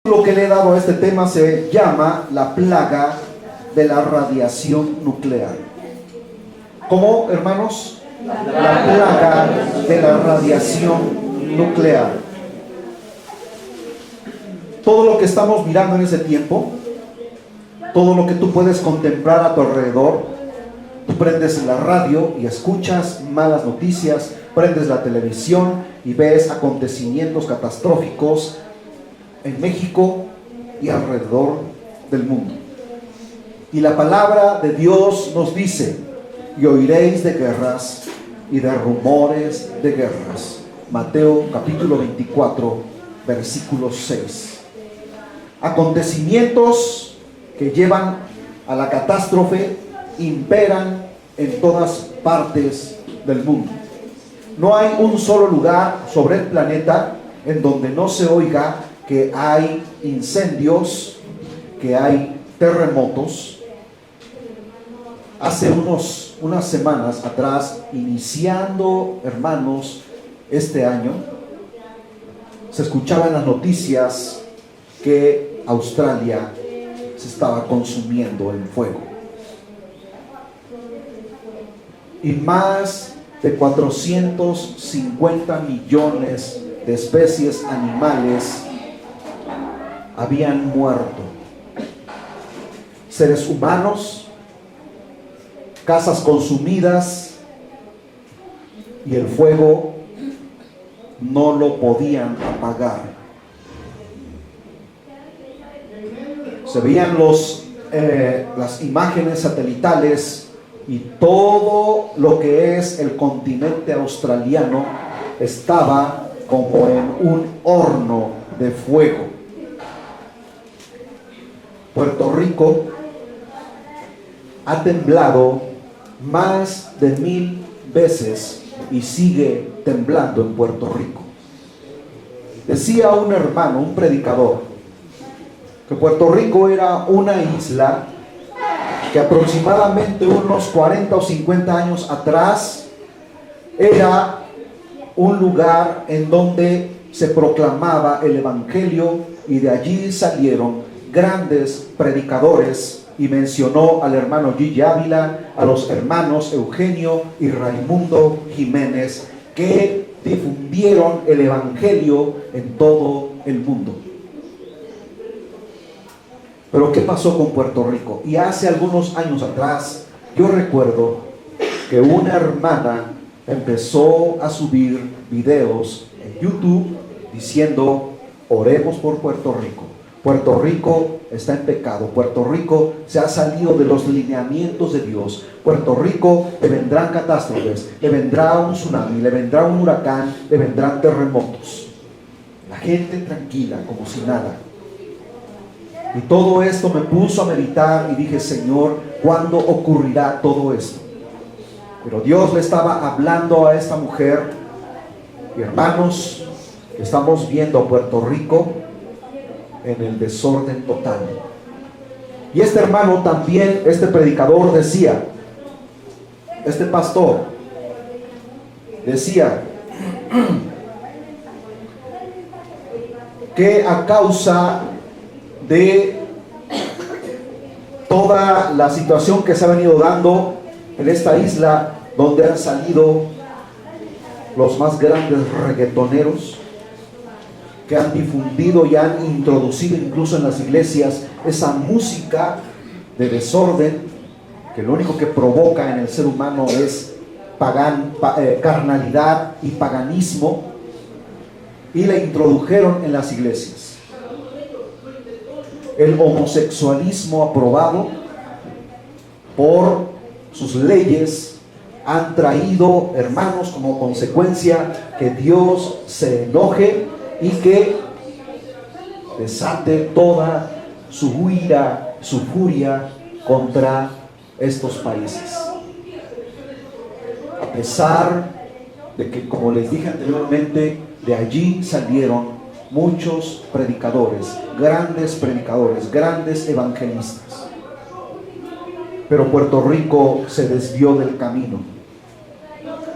Lo que le he dado a este tema se llama la plaga de la radiación nuclear. ¿Cómo, hermanos? La plaga de la radiación nuclear. Todo lo que estamos mirando en ese tiempo, todo lo que tú puedes contemplar a tu alrededor, tú prendes la radio y escuchas malas noticias, prendes la televisión y ves acontecimientos catastróficos en México y alrededor del mundo. Y la palabra de Dios nos dice: y oiréis de guerras y de rumores de guerras. Mateo capítulo 24, versículo 6. Acontecimientos que llevan a la catástrofe imperan en todas partes del mundo. No hay un solo lugar sobre el planeta en donde no se oiga que hay incendios, que hay terremotos. Hace unas semanas atrás, iniciando, hermanos, este año, se escuchaba en las noticias que Australia se estaba consumiendo en fuego. Y más de 450 millones de especies animales habían muerto. Seres humanos, casas consumidas, y el fuego no lo podían apagar. Se veían las imágenes satelitales y todo lo que es el continente australiano estaba como en un horno de fuego. Puerto Rico ha temblado más de 1000 veces y sigue temblando en Puerto Rico. Decía un hermano, un predicador, que Puerto Rico era una isla que aproximadamente unos 40 o 50 años atrás era un lugar en donde se proclamaba el evangelio, y de allí salieron grandes predicadores, y mencionó al hermano Gigi Ávila, a los hermanos Eugenio y Raimundo Jiménez, que difundieron el evangelio en todo el mundo. Pero ¿qué pasó con Puerto Rico? Y hace algunos años atrás, yo recuerdo que una hermana empezó a subir videos en YouTube diciendo: oremos por Puerto Rico. Puerto Rico está en pecado. Puerto Rico se ha salido de los lineamientos de Dios. Puerto Rico le vendrán catástrofes, le vendrá un tsunami, le vendrá un huracán, le vendrán terremotos. La gente tranquila, como si nada. Y todo esto me puso a meditar y dije: Señor, ¿cuándo ocurrirá todo esto? Pero Dios le estaba hablando a esta mujer. Y hermanos, estamos viendo a Puerto Rico en el desorden total. Y este hermano también, este predicador decía, este pastor decía que a causa de toda la situación que se ha venido dando en esta isla, donde han salido los más grandes reggaetoneros, que han difundido y han introducido incluso en las iglesias esa música de desorden, que lo único que provoca en el ser humano es carnalidad y paganismo, y la introdujeron en las iglesias. El homosexualismo aprobado por sus leyes han traído, hermanos, como consecuencia que Dios se enoje y que desate toda su ira, su furia contra estos países. A pesar de que, como les dije anteriormente, de allí salieron muchos predicadores, grandes evangelistas. Pero Puerto Rico se desvió del camino.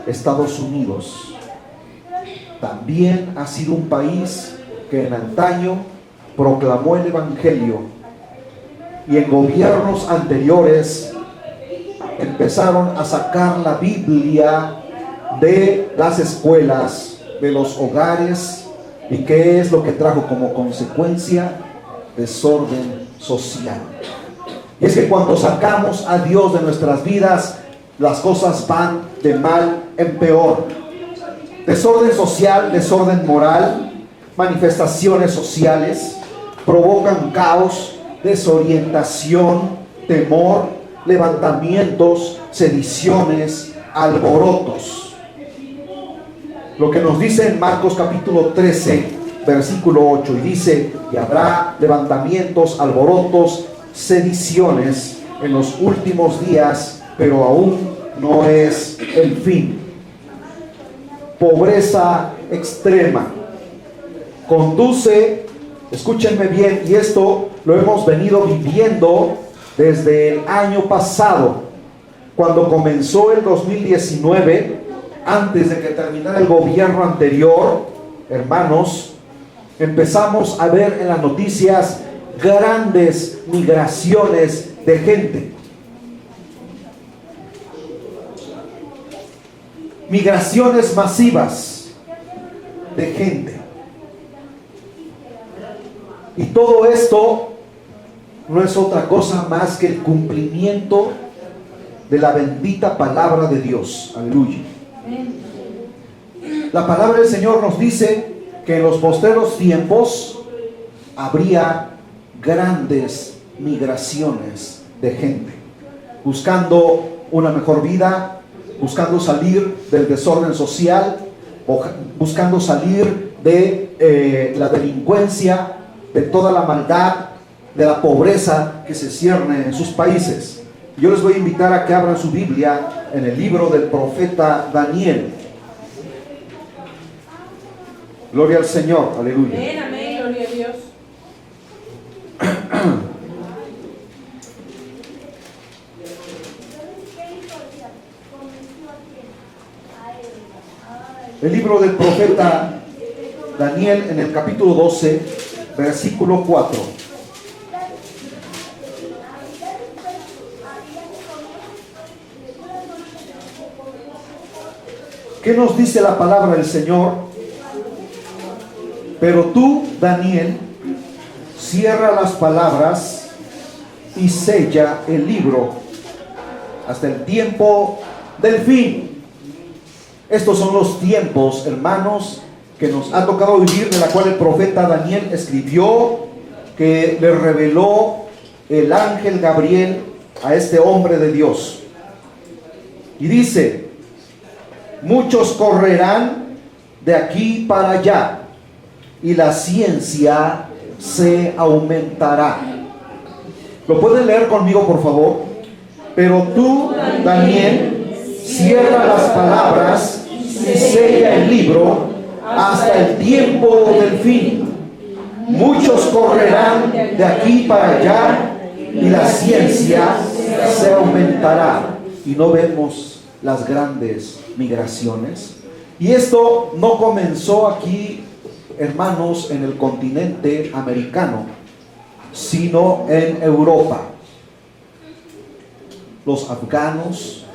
Estados Unidos también ha sido un país que en antaño proclamó el Evangelio, y en gobiernos anteriores empezaron a sacar la Biblia de las escuelas, de los hogares. ¿Y qué es lo que trajo como consecuencia? Desorden social. Y es que cuando sacamos a Dios de nuestras vidas, las cosas van de mal en peor. Desorden social, desorden moral, manifestaciones sociales provocan caos, desorientación, temor, levantamientos, sediciones, alborotos. Lo que nos dice en Marcos capítulo 13, versículo 8, y dice: y habrá levantamientos, alborotos, sediciones en los últimos días, pero aún no es el fin. Pobreza extrema conduce, escúchenme bien, y esto lo hemos venido viviendo desde el año pasado, cuando comenzó el 2019, antes de que terminara el gobierno anterior, hermanos, empezamos a ver en las noticias grandes migraciones de gente. Migraciones masivas de gente. Y todo esto no es otra cosa más que el cumplimiento de la bendita palabra de Dios. Aleluya. La palabra del Señor nos dice que en los postreros tiempos habría grandes migraciones de gente, buscando una mejor vida, buscando salir del desorden social, buscando salir de la delincuencia, de toda la maldad, de la pobreza que se cierne en sus países. Yo les voy a invitar a que abran su Biblia en el libro del profeta Daniel. Gloria al Señor, aleluya. Amén, amén, gloria a Dios. El libro del profeta Daniel, en el capítulo 12, versículo 4. ¿Qué nos dice la palabra del Señor? Pero tú, Daniel, cierra las palabras y sella el libro hasta el tiempo del fin. Estos son los tiempos, hermanos, que nos ha tocado vivir, de la cual el profeta Daniel escribió, que le reveló el ángel Gabriel a este hombre de Dios. Y dice: muchos correrán de aquí para allá, y la ciencia se aumentará. ¿Lo pueden leer conmigo, por favor? Pero tú, Daniel, cierra las palabras y sella el libro hasta el tiempo del fin. Muchos correrán de aquí para allá, y la ciencia se aumentará. Y no vemos las grandes migraciones. Y esto no comenzó aquí, hermanos, en el continente americano, sino en Europa. Los afganos,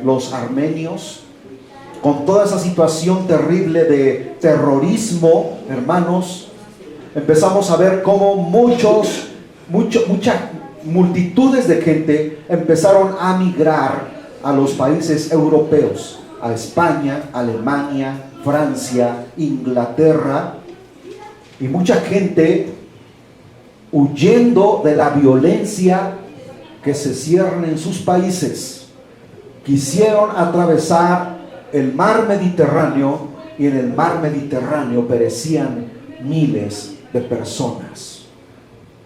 los armenios, con toda esa situación terrible de terrorismo, hermanos, empezamos a ver cómo muchas multitudes de gente empezaron a migrar a los países europeos, a España, Alemania, Francia, Inglaterra, y mucha gente huyendo de la violencia que se cierne en sus países, quisieron atravesar el mar Mediterráneo, y en el mar Mediterráneo perecían miles de personas.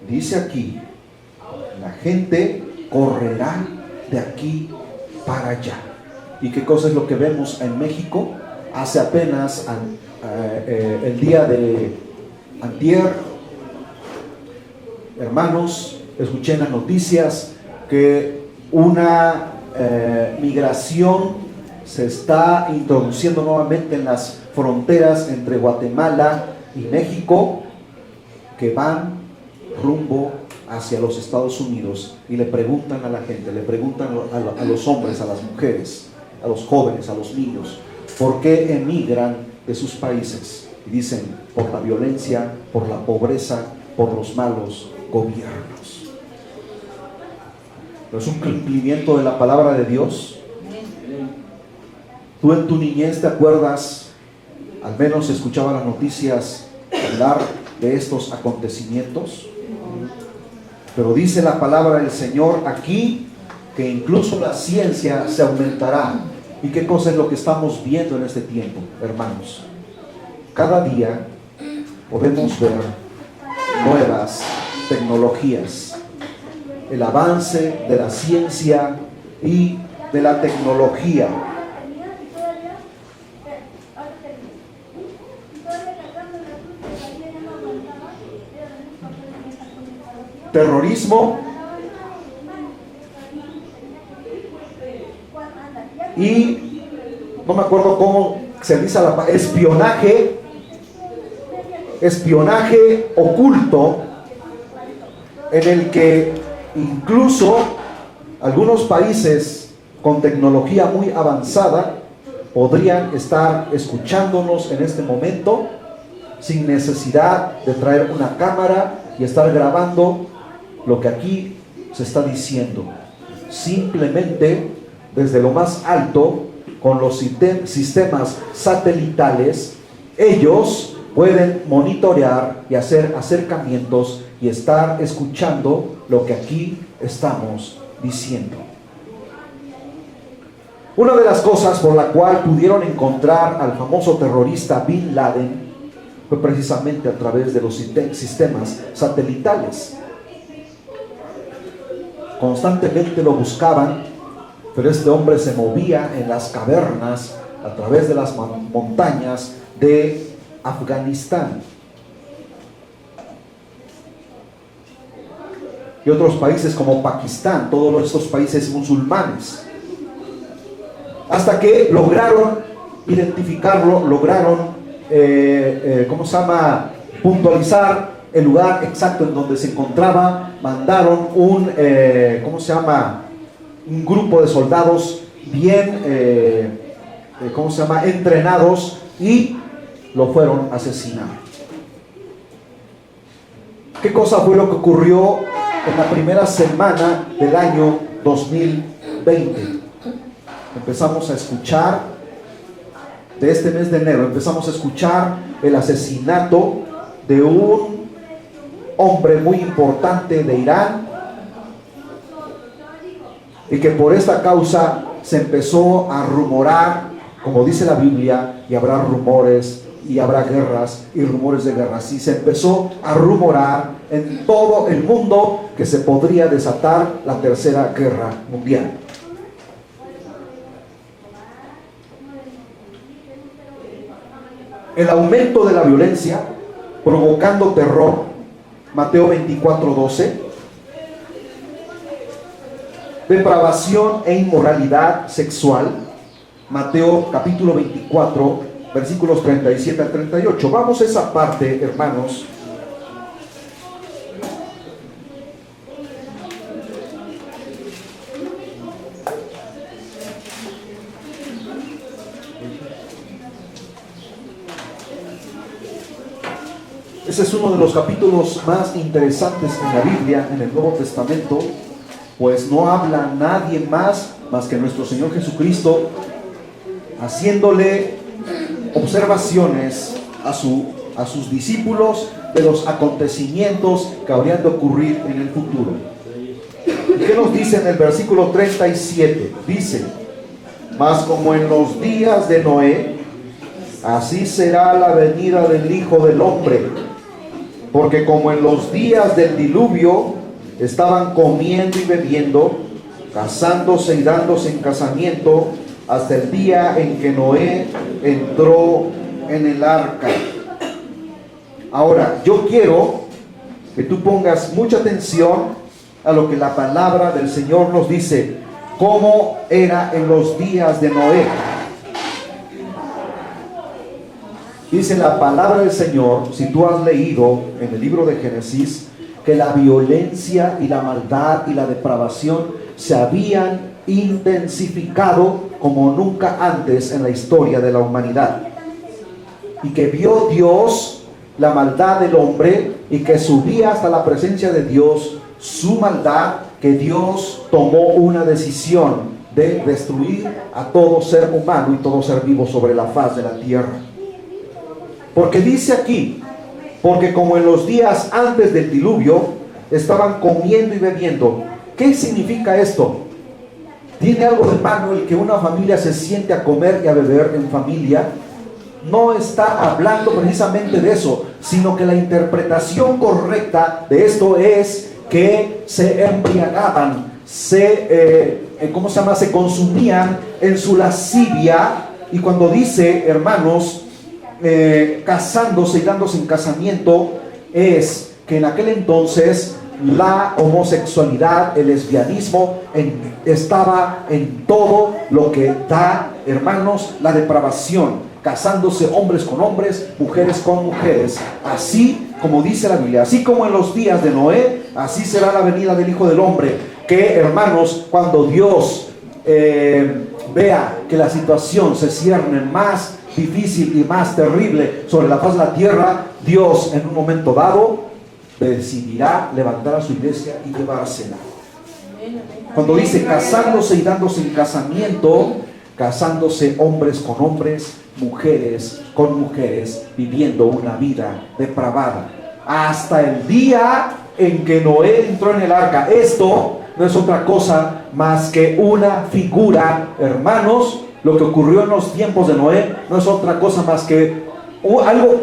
Dice aquí: la gente correrá de aquí para allá. ¿Y qué cosa es lo que vemos en México? Hace apenas el día de antier, hermanos, escuché en las noticias que una migración se está introduciendo nuevamente en las fronteras entre Guatemala y México, que van rumbo hacia los Estados Unidos y le preguntan a la gente, le preguntan a los hombres, a las mujeres, a los jóvenes, a los niños, ¿por qué emigran de sus países? Y dicen, por la violencia, por la pobreza, por los malos gobiernos. ¿No es un cumplimiento de la palabra de Dios? ¿Tú en tu niñez te acuerdas, al menos escuchabas las noticias hablar de estos acontecimientos? Pero dice la palabra del Señor aquí que incluso la ciencia se aumentará. ¿Y qué cosa es lo que estamos viendo en este tiempo, hermanos? Cada día podemos ver nuevas tecnologías, el avance de la ciencia y de la tecnología. Terrorismo y no me acuerdo cómo se dice la espionaje oculto, en el que incluso algunos países con tecnología muy avanzada podrían estar escuchándonos en este momento sin necesidad de traer una cámara y estar grabando lo que aquí se está diciendo. Simplemente desde lo más alto, con los sistemas satelitales, ellos pueden monitorear y hacer acercamientos y estar escuchando lo que aquí estamos diciendo. Una de las cosas por la cual pudieron encontrar al famoso terrorista Bin Laden fue precisamente a través de los sistemas satelitales. Constantemente lo buscaban, pero este hombre se movía en las cavernas a través de las montañas de Afganistán y otros países como Pakistán, todos estos países musulmanes, hasta que lograron identificarlo, lograron puntualizar el lugar exacto en donde se encontraba. Mandaron un grupo de soldados bien entrenados y lo fueron a asesinar. ¿Qué cosa fue lo que ocurrió en la primera semana del año 2020? Empezamos a escuchar, de este mes de enero, empezamos a escuchar el asesinato de un hombre muy importante de Irán, y que por esta causa se empezó a rumorar, como dice la Biblia, y habrá rumores y habrá guerras y rumores de guerras, y se empezó a rumorar en todo el mundo que se podría desatar la tercera guerra mundial. El aumento de la violencia provocando terror, Mateo 24:12. Depravación e inmoralidad sexual, Mateo capítulo 24, versículos 37 al 38. Vamos a esa parte, hermanos. Ese es uno de los capítulos más interesantes en la Biblia, en el Nuevo Testamento, pues no habla nadie más que nuestro Señor Jesucristo, haciéndole observaciones a sus discípulos de los acontecimientos que habrían de ocurrir en el futuro. ¿Y qué nos dice en el versículo 37? Dice: mas como en los días de Noé, así será la venida del Hijo del Hombre. Porque como en los días del diluvio estaban comiendo y bebiendo, casándose y dándose en casamiento, hasta el día en que Noé entró en el arca. Ahora, yo quiero que tú pongas mucha atención a lo que la palabra del Señor nos dice, cómo era en los días de Noé. Dice la palabra del Señor, si tú has leído en el libro de Génesis, que la violencia y la maldad y la depravación se habían intensificado como nunca antes en la historia de la humanidad. Y que vio Dios la maldad del hombre y que subía hasta la presencia de Dios su maldad, que Dios tomó una decisión de destruir a todo ser humano y todo ser vivo sobre la faz de la tierra. Porque dice aquí, porque como en los días antes del diluvio estaban comiendo y bebiendo. ¿Qué significa esto? ¿Tiene algo de malo el que una familia se siente a comer y a beber en familia? No está hablando precisamente de eso, sino que la interpretación correcta de esto es que se embriagaban, se consumían en su lascivia. Y cuando dice, hermanos, casándose y dándose en casamiento, es que en aquel entonces la homosexualidad, el lesbianismo estaba en todo lo que da, hermanos, la depravación, casándose hombres con hombres, mujeres con mujeres, así como dice la Biblia, así como en los días de Noé, así será la venida del Hijo del Hombre. Que, hermanos, cuando Dios vea que la situación se cierne más difícil y más terrible sobre la faz de la tierra, Dios en un momento dado decidirá levantar a su iglesia y llevársela. Cuando dice casándose y dándose en casamiento, casándose hombres con hombres, mujeres con mujeres, viviendo una vida depravada hasta el día en que Noé entró en el arca. Esto no es otra cosa más que una figura, hermanos. Lo que ocurrió en los tiempos de Noé no es otra cosa más que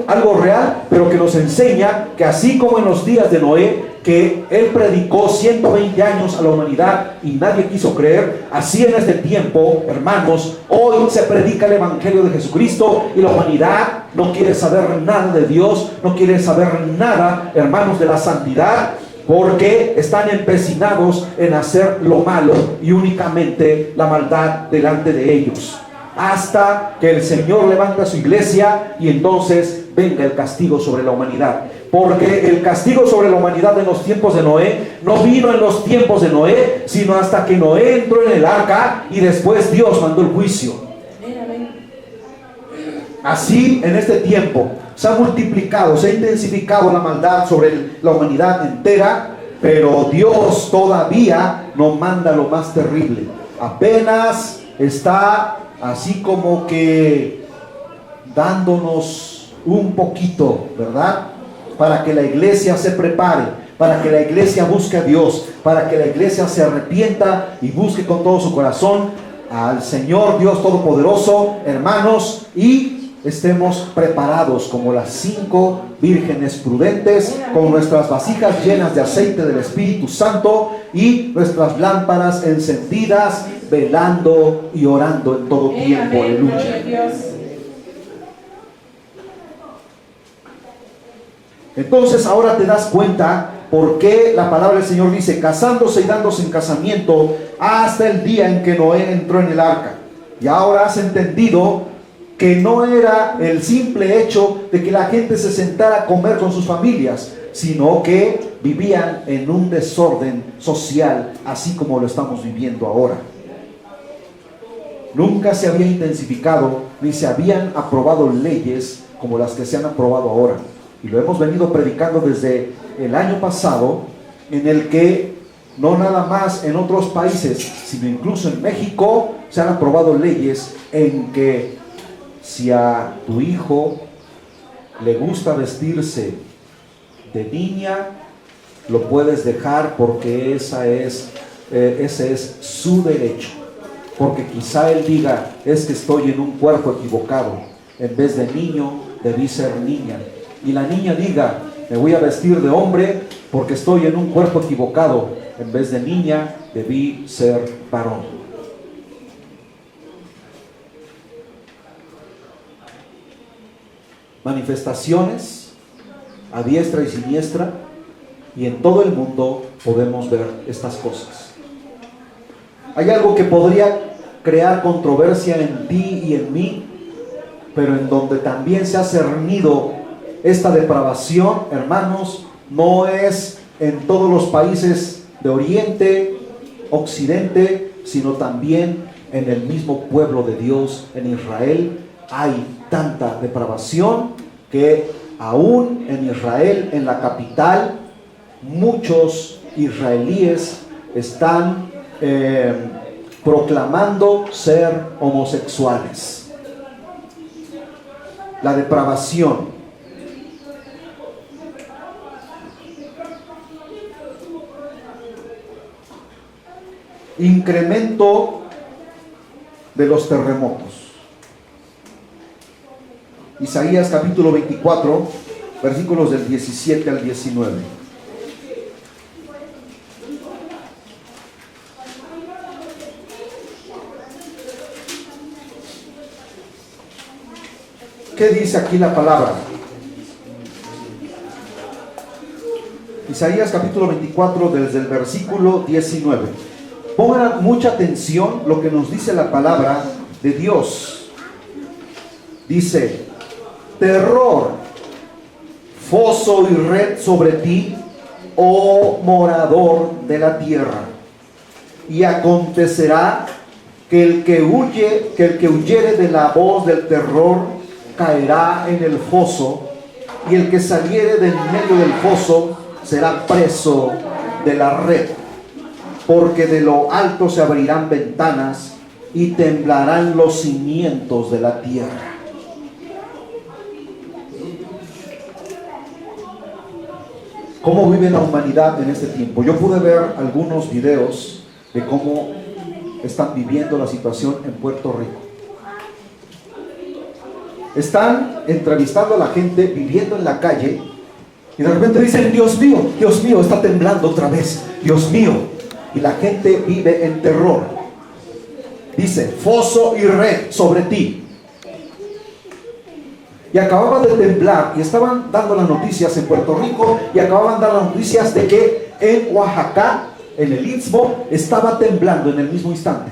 algo real, pero que nos enseña que así como en los días de Noé, que él predicó 120 años a la humanidad y nadie quiso creer, así en este tiempo, hermanos, hoy se predica el Evangelio de Jesucristo y la humanidad no quiere saber nada de Dios, no quiere saber nada, hermanos, de la santidad, porque están empecinados en hacer lo malo y únicamente la maldad delante de ellos, hasta que el Señor levanta su iglesia y entonces venga el castigo sobre la humanidad. Porque el castigo sobre la humanidad en los tiempos de Noé no vino en los tiempos de Noé, sino hasta que Noé entró en el arca y después Dios mandó el juicio. Así en este tiempo se ha multiplicado, se ha intensificado la maldad sobre la humanidad entera, pero Dios todavía no manda lo más terrible. Apenas está así como que dándonos un poquito, ¿verdad? Para que la iglesia se prepare, para que la iglesia busque a Dios, para que la iglesia se arrepienta y busque con todo su corazón al Señor Dios Todopoderoso, hermanos, y estemos preparados como las 5 vírgenes prudentes, con nuestras vasijas llenas de aceite del Espíritu Santo y nuestras lámparas encendidas, velando y orando en todo tiempo. Aleluya. Entonces ahora te das cuenta por qué la palabra del Señor dice casándose y dándose en casamiento hasta el día en que Noé entró en el arca. Y ahora has entendido que no era el simple hecho de que la gente se sentara a comer con sus familias, sino que vivían en un desorden social, así como lo estamos viviendo ahora. Nunca se había intensificado ni se habían aprobado leyes como las que se han aprobado ahora. Y lo hemos venido predicando desde el año pasado, en el que no nada más en otros países, sino incluso en México, se han aprobado leyes en que si a tu hijo le gusta vestirse de niña, lo puedes dejar porque ese es su derecho. Porque quizá él diga, es que estoy en un cuerpo equivocado, en vez de niño debí ser niña. Y la niña diga, me voy a vestir de hombre porque estoy en un cuerpo equivocado, en vez de niña debí ser varón. Manifestaciones a diestra y siniestra, y en todo el mundo podemos ver estas cosas. Hay algo que podría crear controversia en ti y en mí, pero en donde también se ha cernido esta depravación, hermanos, no es en todos los países de Oriente, Occidente, sino también en el mismo pueblo de Dios, en Israel. Hay tanta depravación que aún en Israel, en la capital, muchos israelíes están proclamando ser homosexuales. La depravación. Incremento de los terremotos. Isaías capítulo 24, versículos del 17 al 19. ¿Qué dice aquí la palabra? Isaías capítulo 24, desde el versículo 19. Pongan mucha atención lo que nos dice la palabra de Dios. Dice: terror, foso y red sobre ti, oh morador de la tierra. Y acontecerá que el que huyere de la voz del terror caerá en el foso, y el que saliere del medio del foso será preso de la red. Porque de lo alto se abrirán ventanas y temblarán los cimientos de la tierra. ¿Cómo vive la humanidad en este tiempo? Yo pude ver algunos videos de cómo están viviendo la situación en Puerto Rico. Están entrevistando a la gente viviendo en la calle y de repente dicen: Dios mío, está temblando otra vez, Dios mío. Y la gente vive en terror. Dice: foso y red sobre ti. Y acababa de temblar, y estaban dando las noticias en Puerto Rico, y acababan de dar las noticias de que en Oaxaca, en el Istmo, estaba temblando en el mismo instante.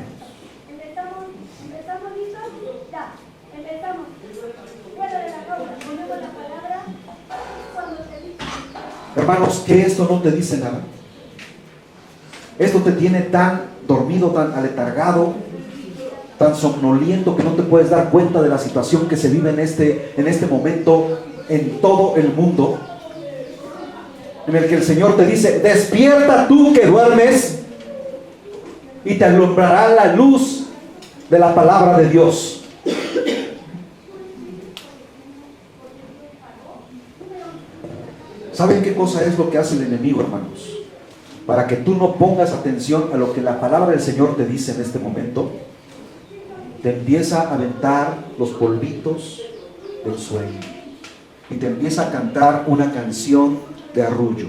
Empezamos listos, ya, empezamos. Fuera de la causa, ponemos la palabra cuando se dice. Hermanos, que esto no te dice nada. Esto te tiene tan dormido, tan aletargado, tan somnoliento, que no te puedes dar cuenta de la situación que se vive en este momento en todo el mundo, en el que el Señor te dice: despierta tú que duermes, y te alumbrará la luz de la palabra de Dios. ¿Saben qué cosa es lo que hace el enemigo, hermanos? Para que tú no pongas atención a lo que la palabra del Señor te dice en este momento, te empieza a aventar los polvitos del sueño y te empieza a cantar una canción de arrullo.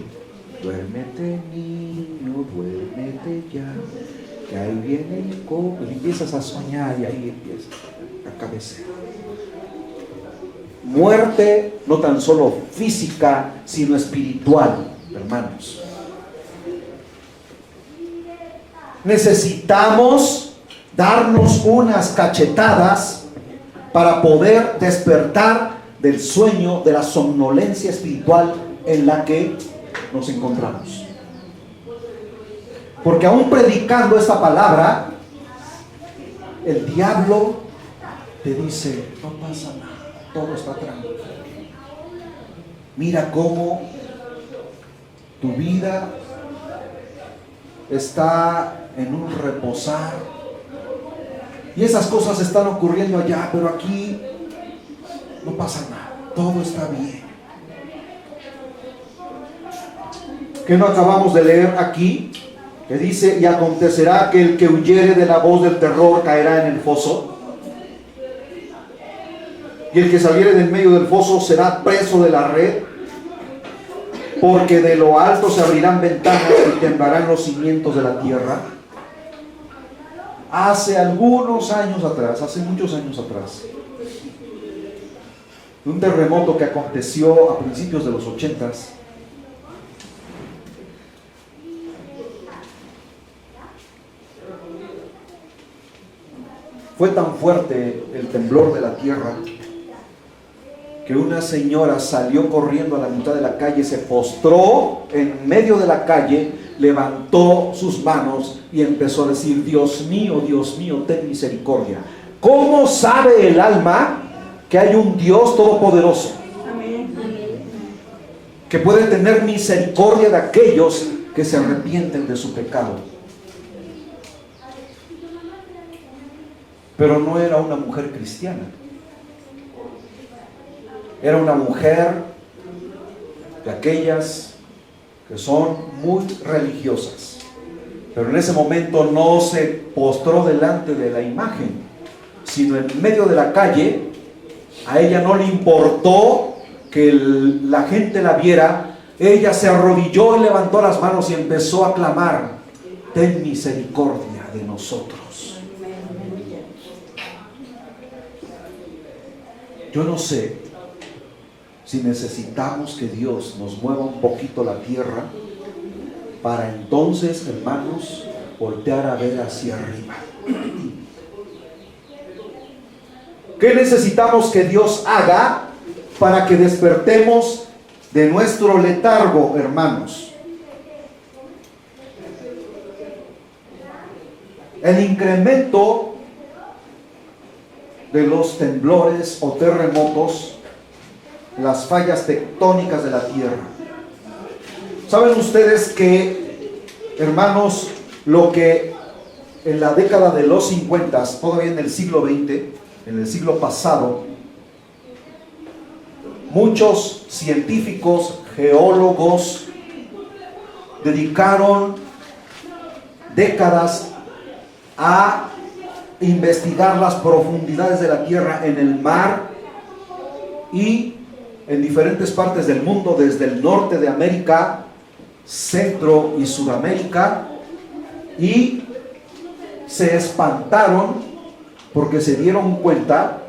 Duérmete, niño, duérmete ya, que ahí viene el coco. Y empiezas a soñar y ahí empiezas a cabecear. Muerte no tan solo física, sino espiritual, hermanos. Necesitamos darnos unas cachetadas para poder despertar del sueño, de la somnolencia espiritual en la que nos encontramos. Porque aún predicando esta palabra, el diablo te dice: no pasa nada, todo está tranquilo. Mira cómo tu vida está en un reposar, y esas cosas están ocurriendo allá, pero aquí no pasa nada, todo está bien. ¿Qué no acabamos de leer aquí? Que dice: y acontecerá que el que huyere de la voz del terror caerá en el foso, y el que saliere del medio del foso será preso de la red. Porque de lo alto se abrirán ventanas y temblarán los cimientos de la tierra. Hace algunos años atrás, hace muchos años atrás, un terremoto que aconteció a principios de los 80s, fue tan fuerte el temblor de la tierra que una señora salió corriendo a la mitad de la calle, se postró en medio de la calle, levantó sus manos y empezó a decir: Dios mío, ten misericordia. ¿Cómo sabe el alma que hay un Dios todopoderoso que puede tener misericordia de aquellos que se arrepienten de su pecado? Pero no era una mujer cristiana, era una mujer de aquellas que son muy religiosas, pero en ese momento no se postró delante de la imagen, sino en medio de la calle. A ella no le importó que la gente la viera. Ella se arrodilló y levantó las manos y empezó a clamar: ten misericordia de nosotros. Yo no sé si necesitamos que Dios nos mueva un poquito la tierra para entonces, hermanos, voltear a ver hacia arriba. ¿Qué necesitamos que Dios haga para que despertemos de nuestro letargo, hermanos? El incremento de los temblores o terremotos, las fallas tectónicas de la tierra. ¿Saben ustedes que, hermanos, lo que en la década de los 50, todavía en el siglo XX, en el siglo pasado, muchos científicos, geólogos, dedicaron décadas a investigar las profundidades de la tierra en el mar y en diferentes partes del mundo, desde el norte de América, Centro y Sudamérica, y se espantaron porque se dieron cuenta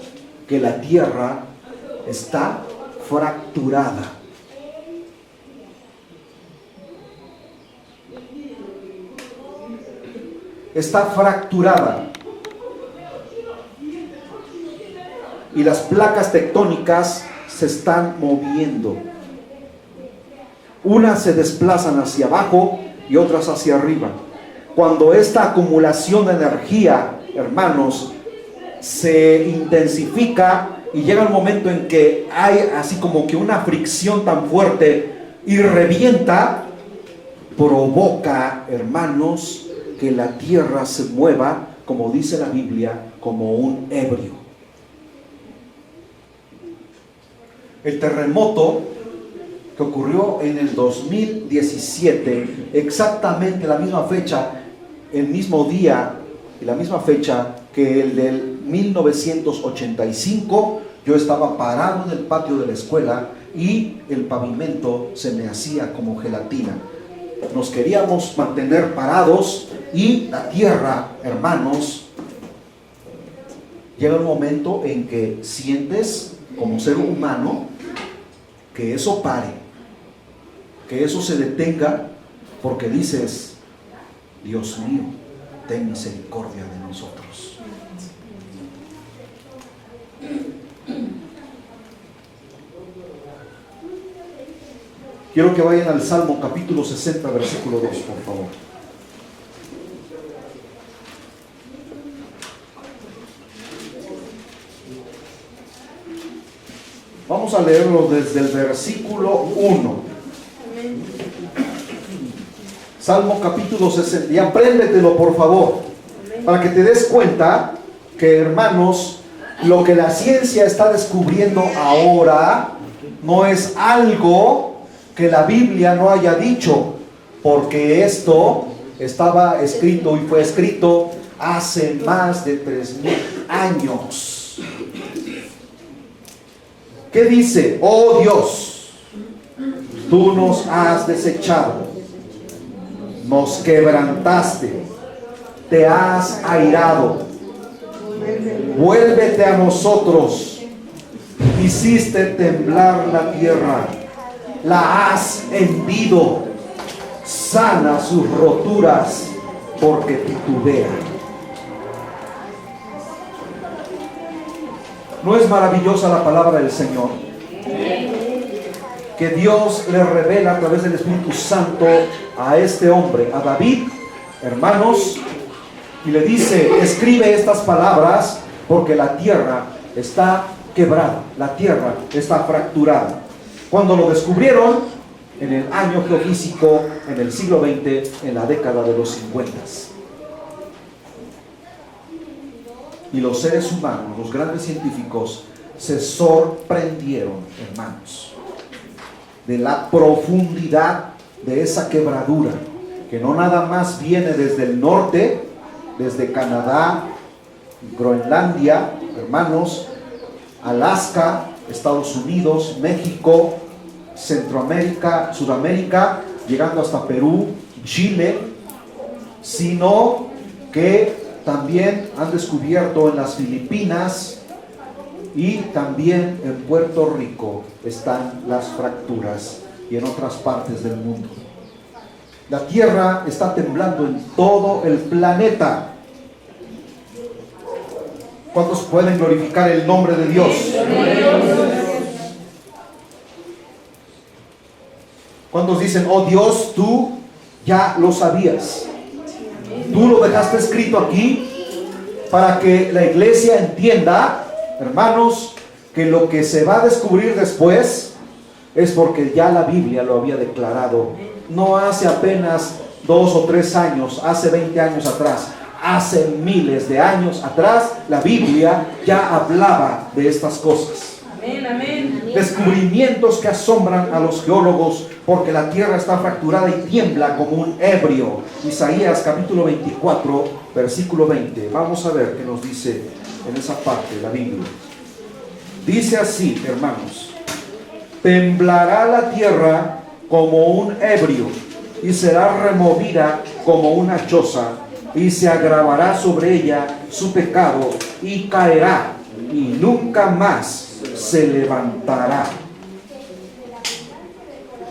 que la tierra está fracturada. Está fracturada. Y las placas tectónicas se están moviendo. Unas se desplazan hacia abajo y otras hacia arriba. Cuando esta acumulación de energía, hermanos, se intensifica y llega el momento en que hay así como que una fricción tan fuerte y revienta, provoca, hermanos, que la tierra se mueva, como dice la Biblia, como un ebrio. El terremoto que ocurrió en el 2017, exactamente la misma fecha, el mismo día y la misma fecha que el del 1985, yo estaba parado en el patio de la escuela y el pavimento se me hacía como gelatina. Nos queríamos mantener parados y la tierra, hermanos, llega un momento en que sientes como ser humano que eso pare, que eso se detenga, porque dices: Dios mío, ten misericordia de nosotros. Quiero que vayan al Salmo capítulo 60, versículo 2, por favor. Vamos a leerlo desde el versículo 1. Salmo capítulo 60. Y apréndetelo, por favor, para que te des cuenta que, hermanos, lo que la ciencia está descubriendo ahora no es algo que la Biblia no haya dicho, porque esto estaba escrito y fue escrito hace más de 3000 años. ¿Qué dice? Oh Dios, tú nos has desechado, nos quebrantaste, te has airado, vuélvete a nosotros, hiciste temblar la tierra, la has hendido, sana sus roturas, porque titubea. ¿No es maravillosa la palabra del Señor? Que Dios le revela a través del Espíritu Santo a este hombre, a David, hermanos, y le dice: escribe estas palabras porque la tierra está quebrada, la tierra está fracturada. Cuando lo descubrieron, en el año geofísico, en el siglo XX, en la década de los 50. Y los seres humanos, los grandes científicos, se sorprendieron, hermanos, de la profundidad de esa quebradura, que no nada más viene desde el norte, desde Canadá, Groenlandia, hermanos, Alaska, Estados Unidos, México, Centroamérica, Sudamérica, llegando hasta Perú, Chile, sino que también han descubierto en las Filipinas y también en Puerto Rico están las fracturas, y en otras partes del mundo. La tierra está temblando en todo el planeta. ¿Cuántos pueden glorificar el nombre de Dios? ¿Cuántos dicen: oh Dios, tú ya lo sabías? Tú lo dejaste escrito aquí para que la iglesia entienda, hermanos, que lo que se va a descubrir después es porque ya la Biblia lo había declarado. No hace apenas 2 o 3 años, hace 20 años atrás, hace miles de años atrás, la Biblia ya hablaba de estas cosas. Amén, amén. Descubrimientos que asombran a los geólogos, porque la tierra está fracturada y tiembla como un ebrio. Isaías capítulo 24, versículo 20. Vamos a ver qué nos dice en esa parte de la Biblia. Dice así, hermanos: temblará la tierra como un ebrio, y será removida como una choza, y se agravará sobre ella su pecado, y caerá, y nunca más se levantará.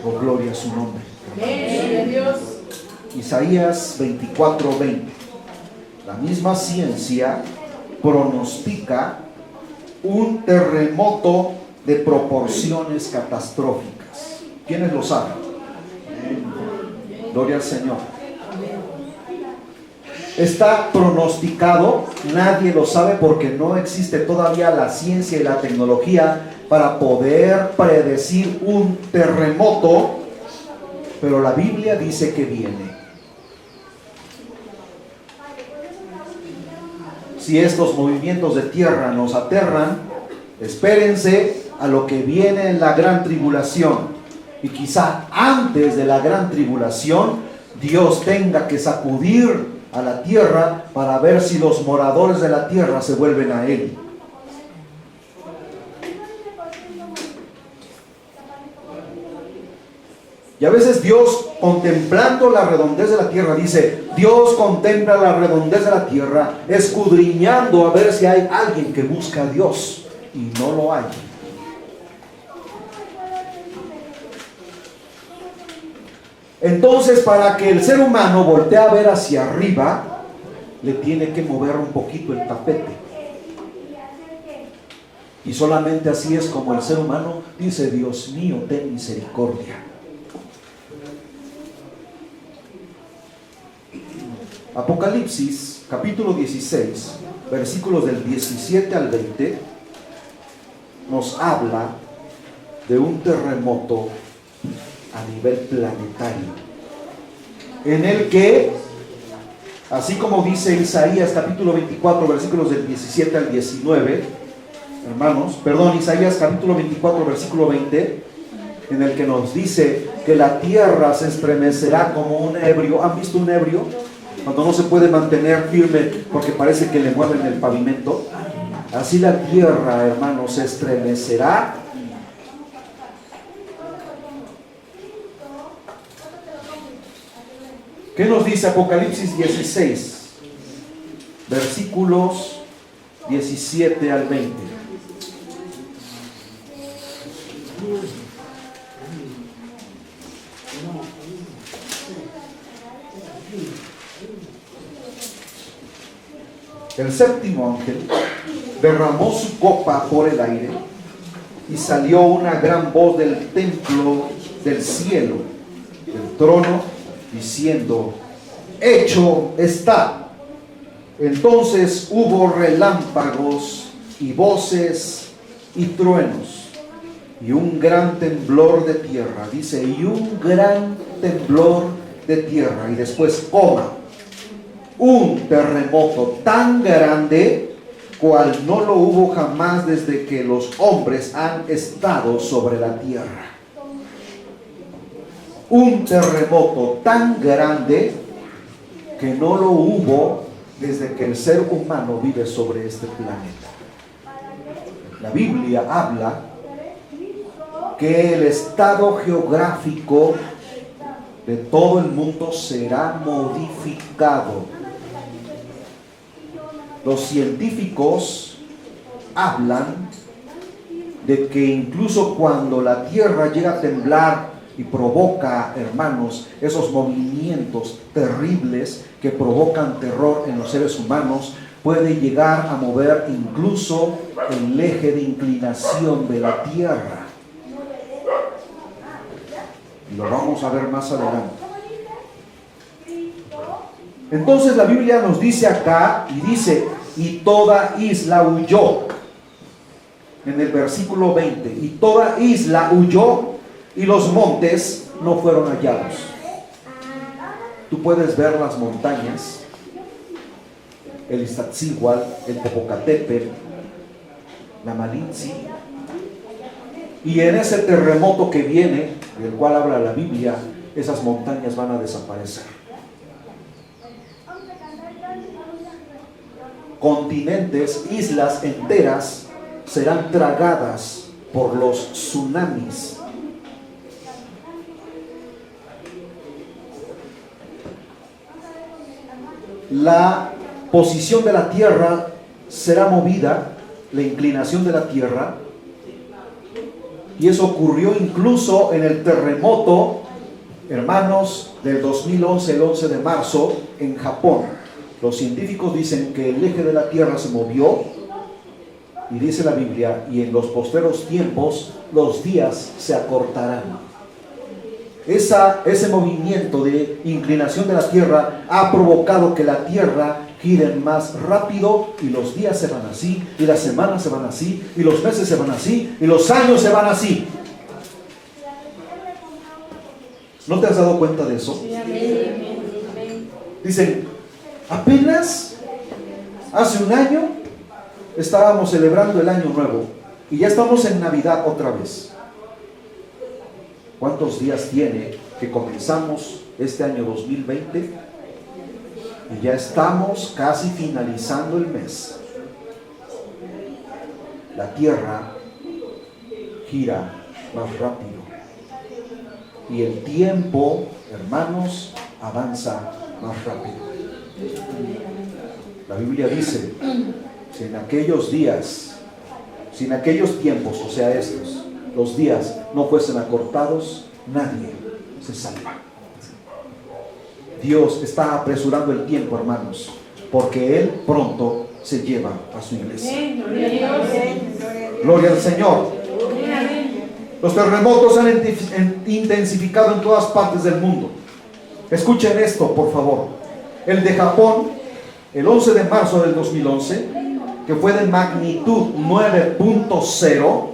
Oh, gloria a su nombre. Isaías 24:20. La misma ciencia pronostica un terremoto de proporciones catastróficas. ¿Quiénes lo saben? Gloria al Señor. Está pronosticado, nadie lo sabe porque no existe todavía la ciencia y la tecnología para poder predecir un terremoto, pero la Biblia dice que viene. Si estos movimientos de tierra nos aterran, espérense a lo que viene en la gran tribulación. Y quizá antes de la gran tribulación, Dios tenga que sacudir a la tierra para ver si los moradores de la tierra se vuelven a Él. Y a veces Dios, contemplando la redondez de la tierra, dice: Dios contempla la redondez de la tierra, escudriñando a ver si hay alguien que busca a Dios, y no lo hay. Entonces, para que el ser humano voltee a ver hacia arriba, le tiene que mover un poquito el tapete. Y solamente así es como el ser humano dice: Dios mío, ten misericordia. Apocalipsis, capítulo 16, versículos del 17 al 20, nos habla de un terremoto a nivel planetario, en el que, así como dice Isaías capítulo 24, versículos del 17 al 19, Isaías capítulo 24, versículo 20, en el que nos dice que la tierra se estremecerá como un ebrio. ¿Han visto un ebrio? Cuando no se puede mantener firme porque parece que le mueven el pavimento. Así la tierra, hermanos, se estremecerá. ¿Qué nos dice Apocalipsis 16? Versículos 17 al 20. El séptimo ángel derramó su copa por el aire, y salió una gran voz del templo del cielo, del trono, diciendo: hecho está. Entonces hubo relámpagos y voces y truenos y un gran temblor de tierra. Dice, y un gran temblor de tierra. Y después, un terremoto tan grande cual no lo hubo jamás desde que los hombres han estado sobre la tierra. Un terremoto tan grande que no lo hubo desde que el ser humano vive sobre este planeta. La Biblia habla que el estado geográfico de todo el mundo será modificado. Los científicos hablan de que incluso cuando la tierra llega a temblar y provoca, hermanos, esos movimientos terribles que provocan terror en los seres humanos, puede llegar a mover incluso el eje de inclinación de la tierra. Y lo vamos a ver más adelante. Entonces la Biblia nos dice acá, y dice, y toda isla huyó. En el versículo 20, y toda isla huyó, y los montes no fueron hallados. Tú puedes ver las montañas, el Iztaccíhuatl, el Popocatépetl, la Malinche, y en ese terremoto que viene, del cual habla la Biblia, esas montañas van a desaparecer. Continentes, islas enteras serán tragadas por los tsunamis. La posición de la tierra será movida, la inclinación de la tierra, y eso ocurrió incluso en el terremoto, hermanos, del 2011, el 11 de marzo, en Japón. Los científicos dicen que el eje de la tierra se movió, y dice la Biblia, y en los posteros tiempos los días se acortarán. Ese movimiento de inclinación de la tierra ha provocado que la tierra gire más rápido, y los días se van así, y las semanas se van así, y los meses se van así, y los años se van así. ¿No te has dado cuenta de eso? Dicen, apenas hace un año estábamos celebrando el año nuevo y ya estamos en Navidad otra vez. ¿Cuántos días tiene que comenzamos este año 2020? Y ya estamos casi finalizando el mes. La tierra gira más rápido. Y el tiempo, hermanos, avanza más rápido. La Biblia dice, si en aquellos días, si en aquellos tiempos, o sea estos, los días no fuesen acortados, nadie se salva. Dios está apresurando el tiempo, hermanos, porque Él pronto se lleva a su iglesia. Gloria al Señor. Los terremotos han intensificado en todas partes del mundo. Escuchen esto, por favor. El de Japón, el 11 de marzo del 2011, que fue de magnitud 9.0,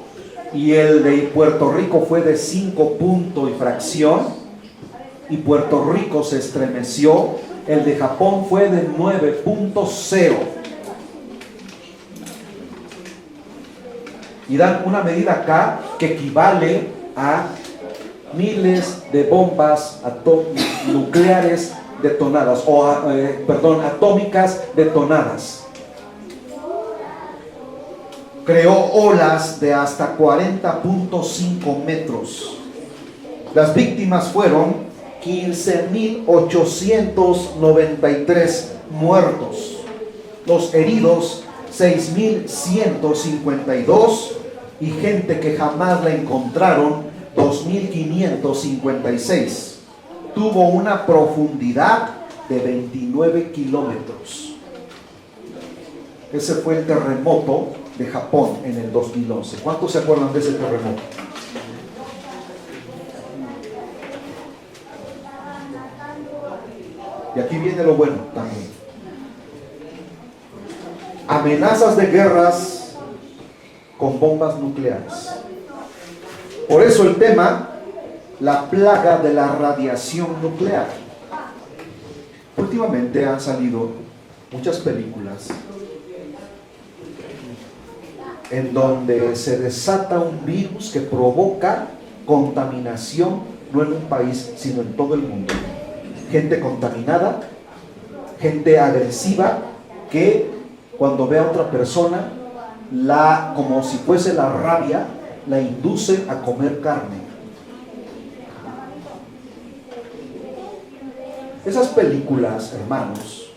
y el de Puerto Rico fue de 5 punto y fracción, y Puerto Rico se estremeció. El de Japón fue de 9.0. Y dan una medida acá que equivale a miles de bombas nucleares detonadas, atómicas detonadas. Creó olas de hasta 40.5 metros. Las víctimas fueron 15.893 muertos. Los heridos, 6.152, y gente que jamás la encontraron, 2.556. Tuvo una profundidad de 29 kilómetros. Ese fue el terremoto de Japón en el 2011. ¿Cuántos se acuerdan de ese terremoto? Y aquí viene lo bueno también. Amenazas de guerras con bombas nucleares. Por eso el tema, la plaga de la radiación nuclear. Últimamente han salido muchas películas en donde se desata un virus que provoca contaminación, no en un país, sino en todo el mundo. Gente contaminada, gente agresiva, que cuando ve a otra persona, como si fuese la rabia, la induce a comer carne. Esas películas, hermanos,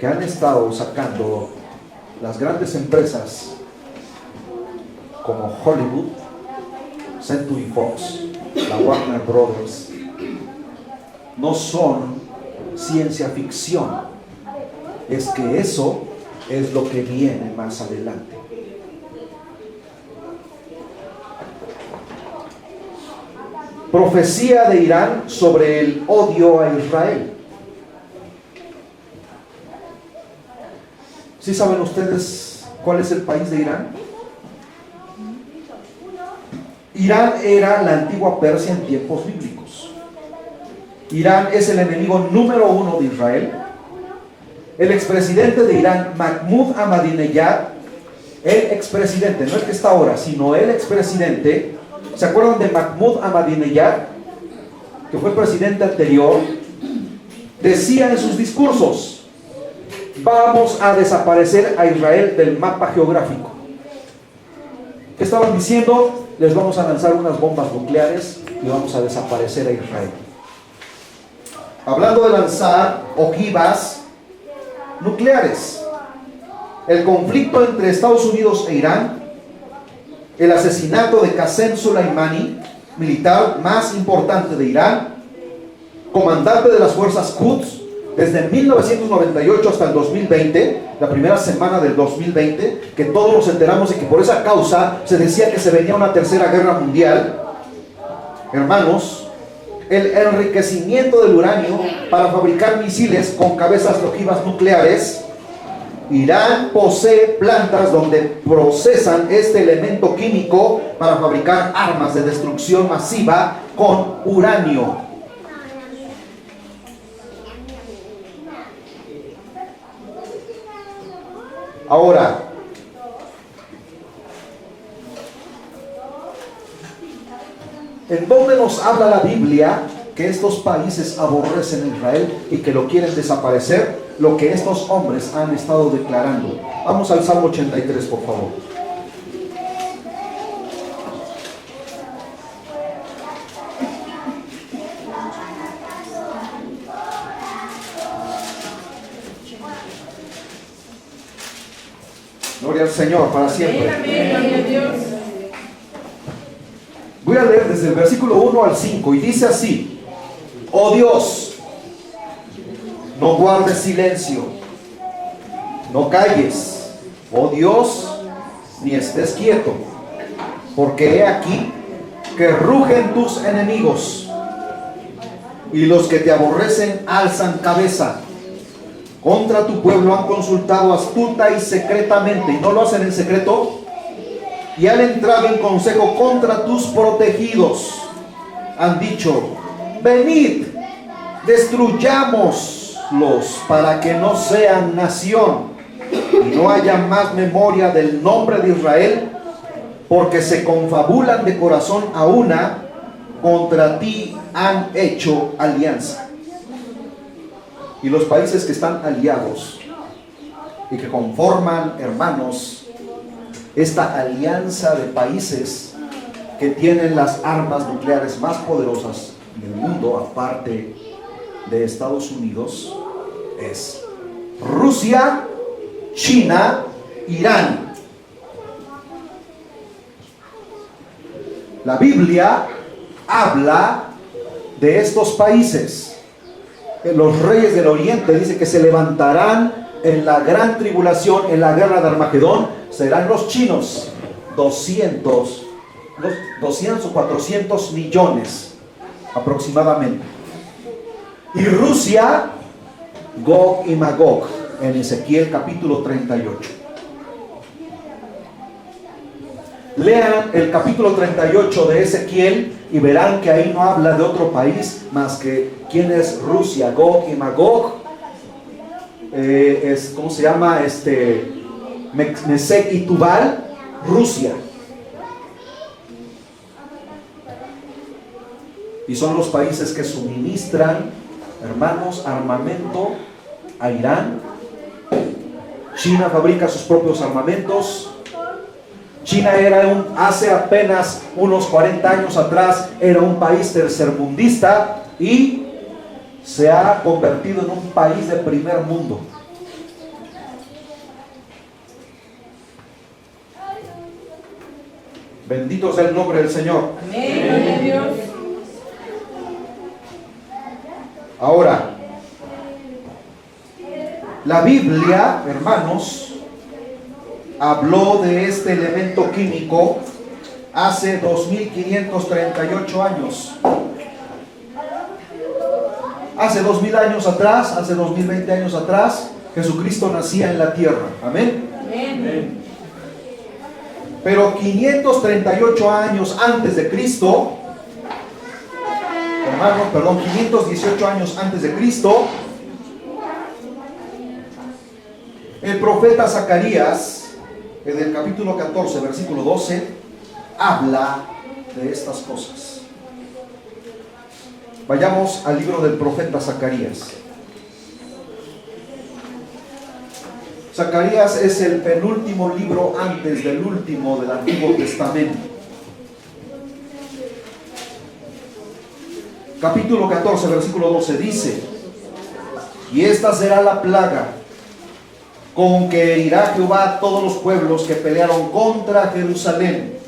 que han estado sacando las grandes empresas como Hollywood, Century Fox, la Warner Brothers, no son ciencia ficción. Es que eso es lo que viene más adelante. Profecía de Irán sobre el odio a Israel. ¿Sí saben ustedes cuál es el país de Irán? Irán era la antigua Persia en tiempos bíblicos. Irán es el enemigo número 1 de Israel. El expresidente de Irán, Mahmoud Ahmadinejad, el expresidente, no el que está ahora, sino el expresidente, ¿se acuerdan de Mahmoud Ahmadinejad, que fue el presidente anterior? Decía en sus discursos: vamos a desaparecer a Israel del mapa geográfico. ¿Qué estaban diciendo? Les vamos a lanzar unas bombas nucleares y vamos a desaparecer a Israel. Hablando de lanzar ojivas nucleares, el conflicto entre Estados Unidos e Irán, el asesinato de Qasem Soleimani, militar más importante de Irán, comandante de las fuerzas Quds, desde 1998 hasta el 2020, la primera semana del 2020, que todos nos enteramos de que por esa causa se decía que se venía una tercera guerra mundial. Hermanos, el enriquecimiento del uranio para fabricar misiles con cabezas de ojivas nucleares. Irán posee plantas donde procesan este elemento químico para fabricar armas de destrucción masiva con uranio. Ahora, ¿en dónde nos habla la Biblia que estos países aborrecen a Israel y que lo quieren desaparecer? Lo que estos hombres han estado declarando. Vamos al Salmo 83, por favor. Gloria al Señor para siempre. Voy a leer desde el versículo 1 al 5 y dice así: oh Dios, no guardes silencio, no calles, oh Dios, ni estés quieto, porque he aquí que rugen tus enemigos, y los que te aborrecen alzan cabeza. Contra tu pueblo han consultado astuta y secretamente, y no lo hacen en secreto, y han entrado en consejo contra tus protegidos. Han dicho: venid, destruyámoslos para que no sean nación y no haya más memoria del nombre de Israel, porque se confabulan de corazón a una, contra ti han hecho alianza. Y los países que están aliados y que conforman, hermanos, esta alianza de países que tienen las armas nucleares más poderosas del mundo, aparte de Estados Unidos, es Rusia, China, Irán. La Biblia habla de estos países. Los reyes del oriente dice que se levantarán en la gran tribulación, en la guerra de Armagedón, serán los chinos, 200 o 400 millones aproximadamente. Y Rusia, Gog y Magog, en Ezequiel capítulo 38. Lean el capítulo 38 de Ezequiel y verán que ahí no habla de otro país más que quién es Rusia, Gog y Magog. ¿Cómo se llama? Mesec y Tubal, Rusia. Y son los países que suministran, hermanos, armamento a Irán. China fabrica sus propios armamentos. China hace apenas unos 40 años atrás, era un país tercermundista y se ha convertido en un país de primer mundo. Bendito sea el nombre del Señor. Amén. Ahora, la Biblia, hermanos, habló de este elemento químico hace 2538 años. Hace 2000 años atrás, hace 2020 años atrás, Jesucristo nacía en la tierra. Amén. Amén. Pero 538 años antes de Cristo, hermanos, perdón, 518 años antes de Cristo, el profeta Zacarías, en el capítulo 14, versículo 12, habla de estas cosas. Vayamos al libro del profeta Zacarías. Zacarías es el penúltimo libro antes del último del Antiguo Testamento. Capítulo 14, versículo 12 dice: y esta será la plaga con que herirá Jehová a todos los pueblos que pelearon contra Jerusalén.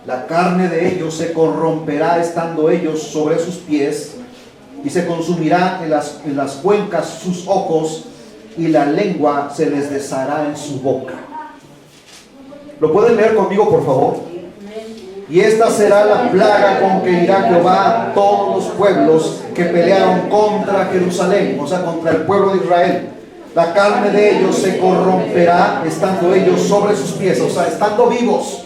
La carne de ellos se corromperá estando ellos sobre sus pies, y se consumirá en las cuencas sus ojos, y la lengua se les deshará en su boca. ¿Lo pueden leer conmigo, por favor? Y esta será la plaga con que irá Jehová a todos los pueblos que pelearon contra Jerusalén, o sea, contra el pueblo de Israel. La carne de ellos se corromperá estando ellos sobre sus pies, o sea, estando vivos.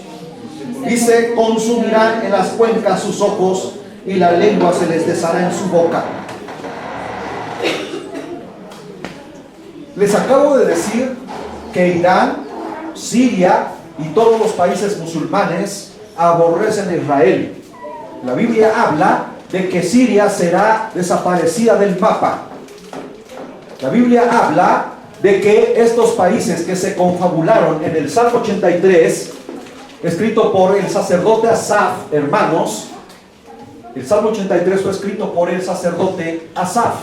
Y se consumirán en las cuencas sus ojos, y la lengua se les deshará en su boca. Les acabo de decir que Irán, Siria y todos los países musulmanes aborrecen a Israel. La Biblia habla de que Siria será desaparecida del mapa. La Biblia habla de que estos países que se confabularon en el Salmo 83, escrito por el sacerdote Asaf, hermanos, el Salmo 83 fue escrito por el sacerdote Asaf,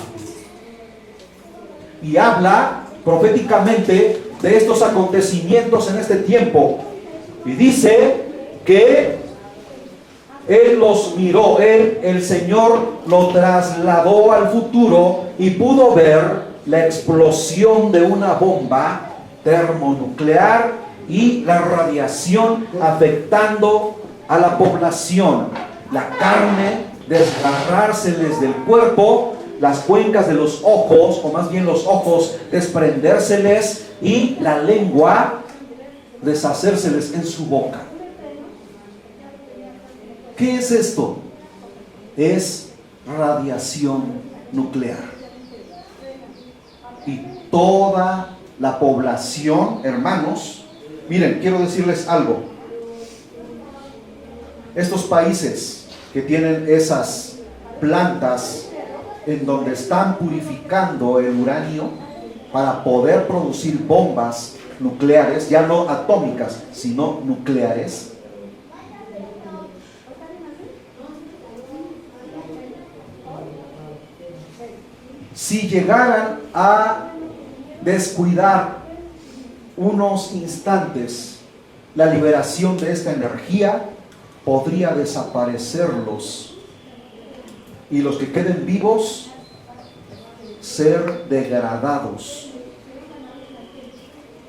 y habla proféticamente de estos acontecimientos en este tiempo, y dice que Él los miró, el Señor lo trasladó al futuro y pudo ver la explosión de una bomba termonuclear y la radiación afectando a la población. La carne desgarrárseles del cuerpo, las cuencas de los ojos, o más bien los ojos desprendérseles, y la lengua deshacérseles en su boca. ¿Qué es esto? Es radiación nuclear. Y toda la población, hermanos, miren, quiero decirles algo. Estos países que tienen esas plantas en donde están purificando el uranio para poder producir bombas nucleares, ya no atómicas, sino nucleares, si llegaran a descuidar unos instantes la liberación de esta energía, podría desaparecerlos, y los que queden vivos ser degradados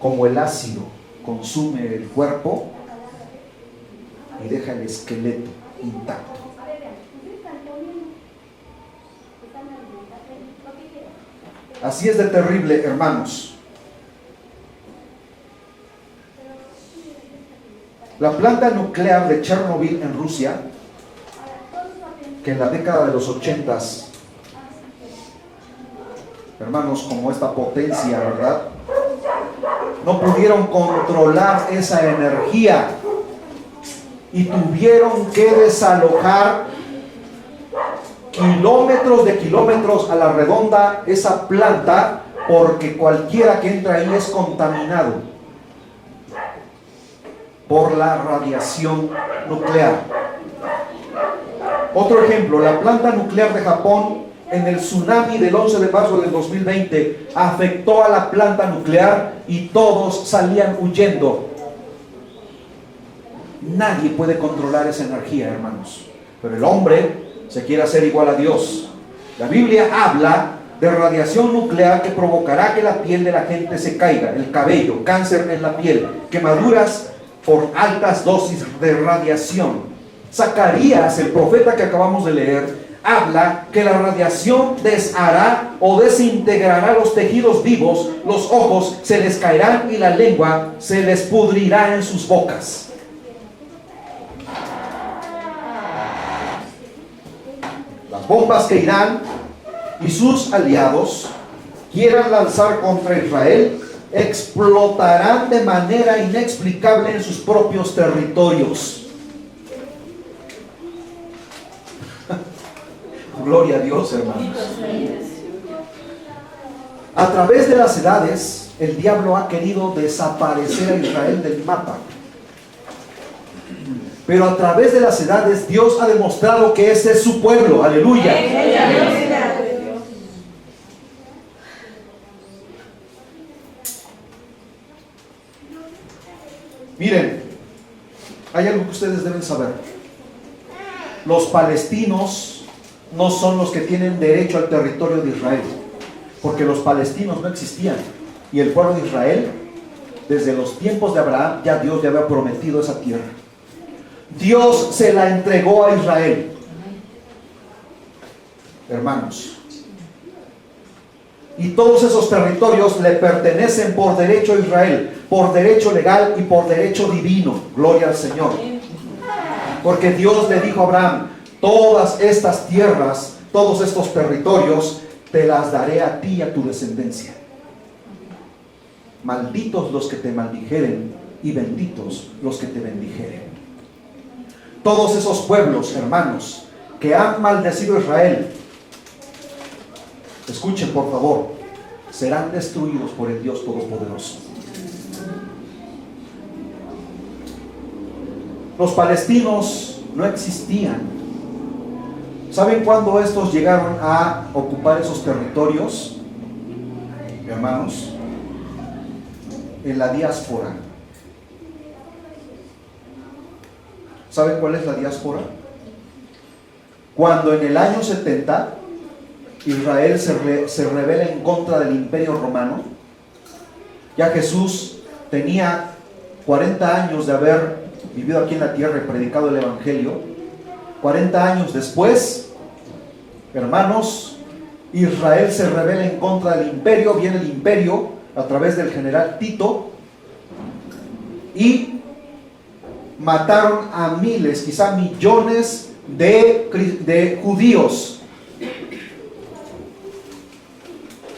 como el ácido consume el cuerpo y deja el esqueleto intacto. Así es de terrible, hermanos. La planta nuclear de Chernobyl en Rusia, que en la década de los 80s, hermanos, como esta potencia, ¿verdad?, no pudieron controlar esa energía y tuvieron que desalojar kilómetros de kilómetros a la redonda esa planta, porque cualquiera que entra ahí es contaminado por la radiación nuclear. Otro ejemplo, la planta nuclear de Japón en el tsunami del 11 de marzo del 2020 afectó a la planta nuclear y todos salían huyendo. Nadie puede controlar esa energía, hermanos, pero el hombre se quiere hacer igual a Dios. La Biblia habla de radiación nuclear que provocará que la piel de la gente se caiga, el cabello, cáncer en la piel, quemaduras por altas dosis de radiación. Zacarías, el profeta que acabamos de leer, habla que la radiación deshará o desintegrará los tejidos vivos, los ojos se les caerán y la lengua se les pudrirá en sus bocas. Las bombas que Irán y sus aliados quieran lanzar contra Israel explotarán de manera inexplicable en sus propios territorios. Gloria a Dios, hermanos. A través de las edades, el diablo ha querido desaparecer a Israel del mapa. Pero a través de las edades, Dios ha demostrado que ese es su pueblo. Aleluya. Miren, hay algo que ustedes deben saber. Los palestinos no son los que tienen derecho al territorio de Israel, porque los palestinos no existían, y el pueblo de Israel, desde los tiempos de Abraham, ya Dios le había prometido esa tierra. Dios se la entregó a Israel. Hermanos, y todos esos territorios le pertenecen por derecho a Israel, por derecho legal y por derecho divino. Gloria al Señor. Porque Dios le dijo a Abraham: todas estas tierras, todos estos territorios, te las daré a ti y a tu descendencia. Malditos los que te maldijeren y benditos los que te bendijeren. Todos esos pueblos, hermanos, que han maldecido a Israel, escuchen por favor, serán destruidos por el Dios Todopoderoso. Los palestinos no existían. ¿Saben cuándo estos llegaron a ocupar esos territorios, hermanos? En la diáspora. ¿Saben cuál es la diáspora? Cuando en el año 70 Israel se rebela en contra del Imperio Romano. Ya Jesús tenía 40 años de haber vivido aquí en la tierra y predicado el Evangelio. 40 años después, hermanos, Israel se rebela en contra del imperio. Viene el imperio a través del general Tito y mataron a miles, quizá millones de judíos.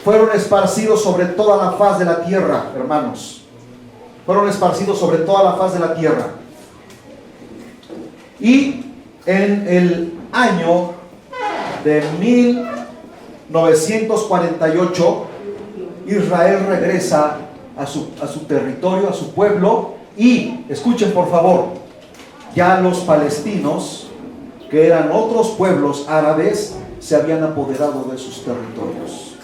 Fueron esparcidos sobre toda la faz de la tierra, hermanos. Fueron esparcidos sobre toda la faz de la tierra. Y en el año de 1948, Israel regresa a su territorio, a su pueblo. Y, escuchen por favor, ya los palestinos, que eran otros pueblos árabes, se habían apoderado de sus territorios.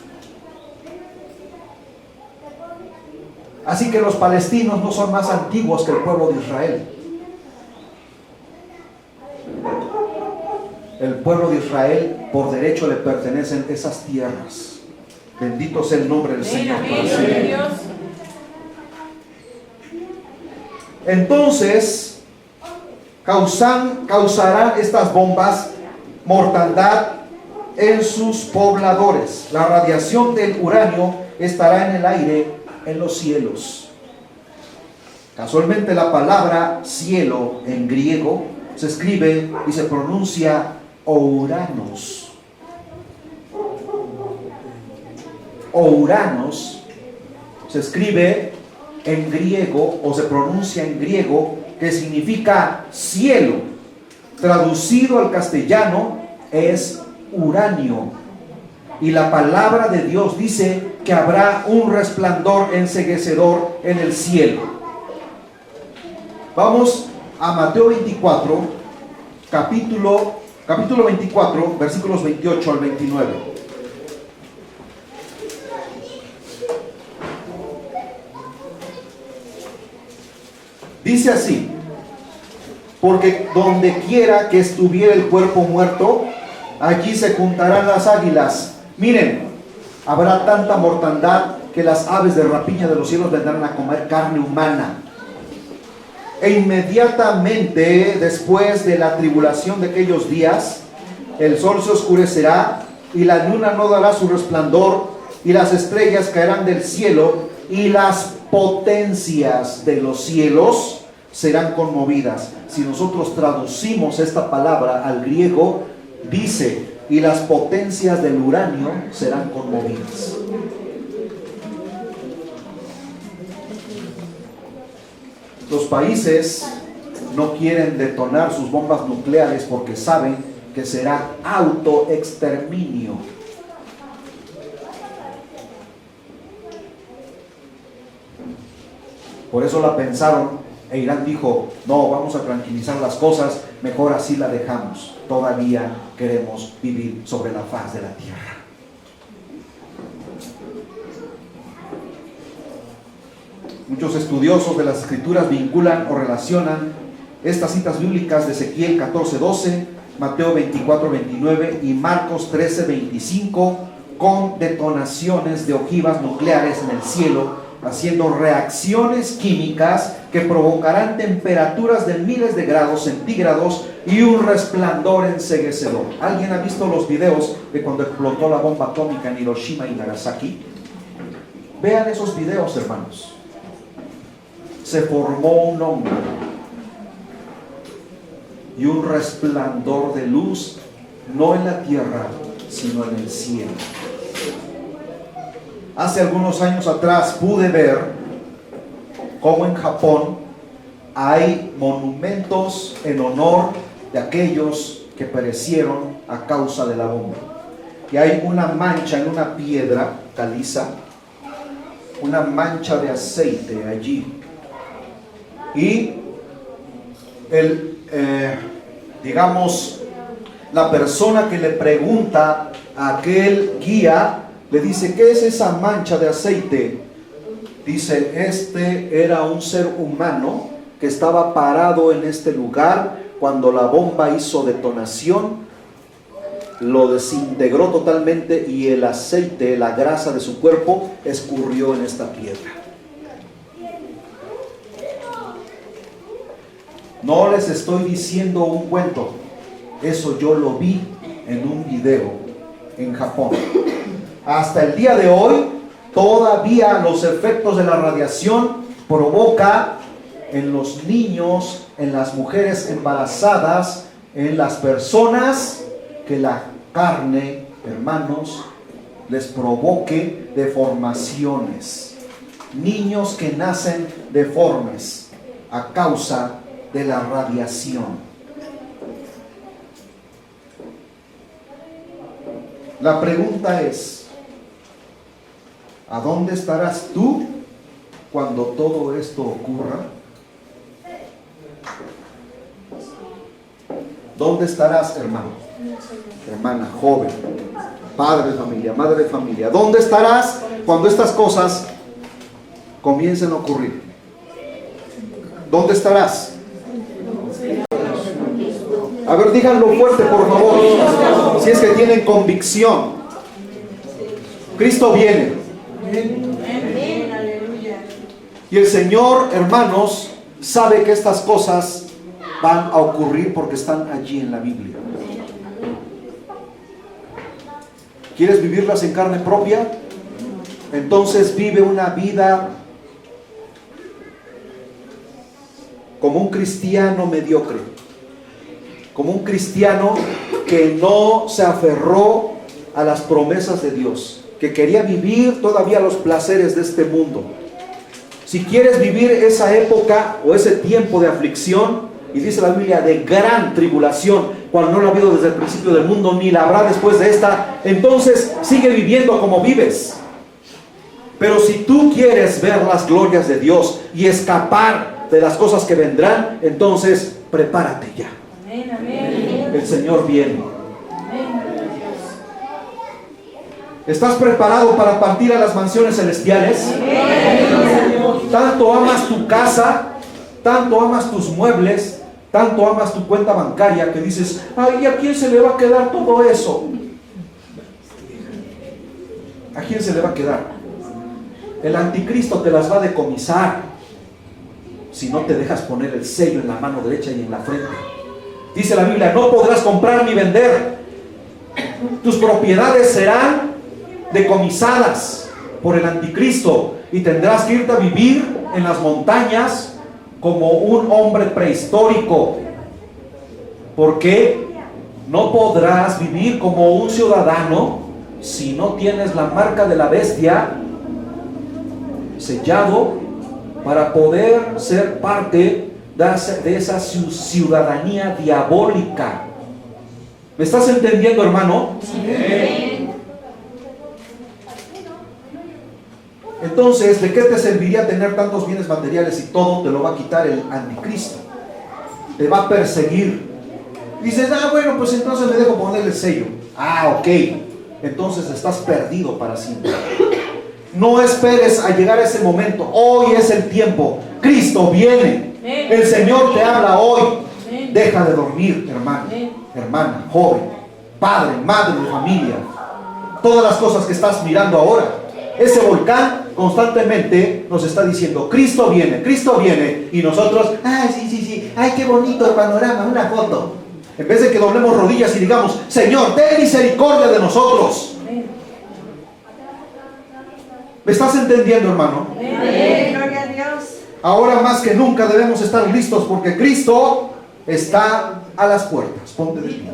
Así que los palestinos no son más antiguos que el pueblo de Israel. El pueblo de Israel, por derecho, le pertenecen esas tierras. Bendito sea el nombre del Señor. Entonces causarán estas bombas mortandad en sus pobladores. La radiación del uranio estará en el aire, en los cielos. Casualmente la palabra cielo en griego se escribe y se pronuncia ouranos. Ouranos se escribe en griego o se pronuncia en griego, que significa cielo. Traducido al castellano es uranio. Y la palabra de Dios dice que habrá un resplandor enceguecedor en el cielo. Vamos a Mateo 24, capítulo 24, versículos 28 al 29. Dice así: porque donde quiera que estuviera el cuerpo muerto, allí se juntarán las águilas. Miren, habrá tanta mortandad que las aves de rapiña de los cielos vendrán a comer carne humana. E inmediatamente después de la tribulación de aquellos días, el sol se oscurecerá y la luna no dará su resplandor, y las estrellas caerán del cielo, y las potencias de los cielos serán conmovidas. Si nosotros traducimos esta palabra al griego, dice: y las potencias del uranio serán conmovidas. Los países no quieren detonar sus bombas nucleares porque saben que será autoexterminio. Por eso la pensaron, e Irán dijo: no, vamos a tranquilizar las cosas, mejor así la dejamos. Todavía queremos vivir sobre la faz de la tierra. Muchos estudiosos de las escrituras vinculan o relacionan estas citas bíblicas de Ezequiel 14:12, Mateo 24:29 y Marcos 13:25 con detonaciones de ojivas nucleares en el cielo, haciendo reacciones químicas que provocarán temperaturas de miles de grados centígrados y un resplandor enceguecedor. ¿Alguien ha visto los videos de cuando explotó la bomba atómica en Hiroshima y Nagasaki? Vean esos videos, hermanos. Se formó un hongo y un resplandor de luz, no en la tierra, sino en el cielo. Hace algunos años atrás pude ver cómo en Japón hay monumentos en honor de aquellos que perecieron a causa de la bomba. Y hay una mancha en una piedra caliza, una mancha de aceite allí. Y la persona que le pregunta a aquel guía, le dice: ¿qué es esa mancha de aceite? Dice: este era un ser humano que estaba parado en este lugar cuando la bomba hizo detonación, lo desintegró totalmente y el aceite, la grasa de su cuerpo, escurrió en esta piedra. No les estoy diciendo un cuento, eso yo lo vi en un video en Japón. Hasta el día de hoy, todavía los efectos de la radiación provoca en los niños, en las mujeres embarazadas, en las personas, que la carne, hermanos, les provoque deformaciones. Niños que nacen deformes a causa de la radiación. La pregunta es: ¿a dónde estarás tú cuando todo esto ocurra? ¿Dónde estarás, hermano, hermana, joven, padre de familia, madre de familia? ¿Dónde estarás cuando estas cosas comiencen a ocurrir? ¿Dónde estarás? A ver, díganlo fuerte, por favor, si es que tienen convicción. Cristo viene. Y el Señor, hermanos, sabe que estas cosas van a ocurrir porque están allí en la Biblia. ¿Quieres vivirlas en carne propia? Entonces vive una vida como un cristiano mediocre, como un cristiano que no se aferró a las promesas de Dios, que quería vivir todavía los placeres de este mundo. Si quieres vivir esa época o ese tiempo de aflicción, y dice la Biblia de gran tribulación, cual no la ha habido desde el principio del mundo, ni la habrá después de esta, entonces sigue viviendo como vives. Pero si tú quieres ver las glorias de Dios y escapar de las cosas que vendrán, entonces prepárate ya. El Señor viene. ¿Estás preparado para partir a las mansiones celestiales? Tanto amas tu casa, tanto amas tus muebles, tanto amas tu cuenta bancaria, que dices, ay, ¿a quién se le va a quedar todo eso? ¿A quién se le va a quedar? El anticristo te las va a decomisar si no te dejas poner el sello en la mano derecha y en la frente. Dice la Biblia, no podrás comprar ni vender. Tus propiedades serán decomisadas por el anticristo y tendrás que irte a vivir en las montañas como un hombre prehistórico, porque no podrás vivir como un ciudadano si no tienes la marca de la bestia sellado para poder ser parte de esa ciudadanía diabólica. ¿Me estás entendiendo, hermano? Sí. Entonces, ¿de qué te serviría tener tantos bienes materiales si todo te lo va a quitar el anticristo? Te va a perseguir. Dices, bueno, pues entonces me dejo poner el sello. Ok. Entonces estás perdido para siempre. No esperes a llegar a ese momento. Hoy es el tiempo. Cristo viene. El Señor te habla hoy. Deja de dormir, hermano, hermana, joven, padre, madre de familia. Todas las cosas que estás mirando ahora. Ese volcán constantemente nos está diciendo, Cristo viene, y nosotros, sí, ay, qué bonito el panorama, una foto. En vez de que doblemos rodillas y digamos, Señor, ten misericordia de nosotros. ¿Me estás entendiendo, hermano? Gloria a Dios. Ahora más que nunca debemos estar listos porque Cristo está a las puertas. Ponte de pie.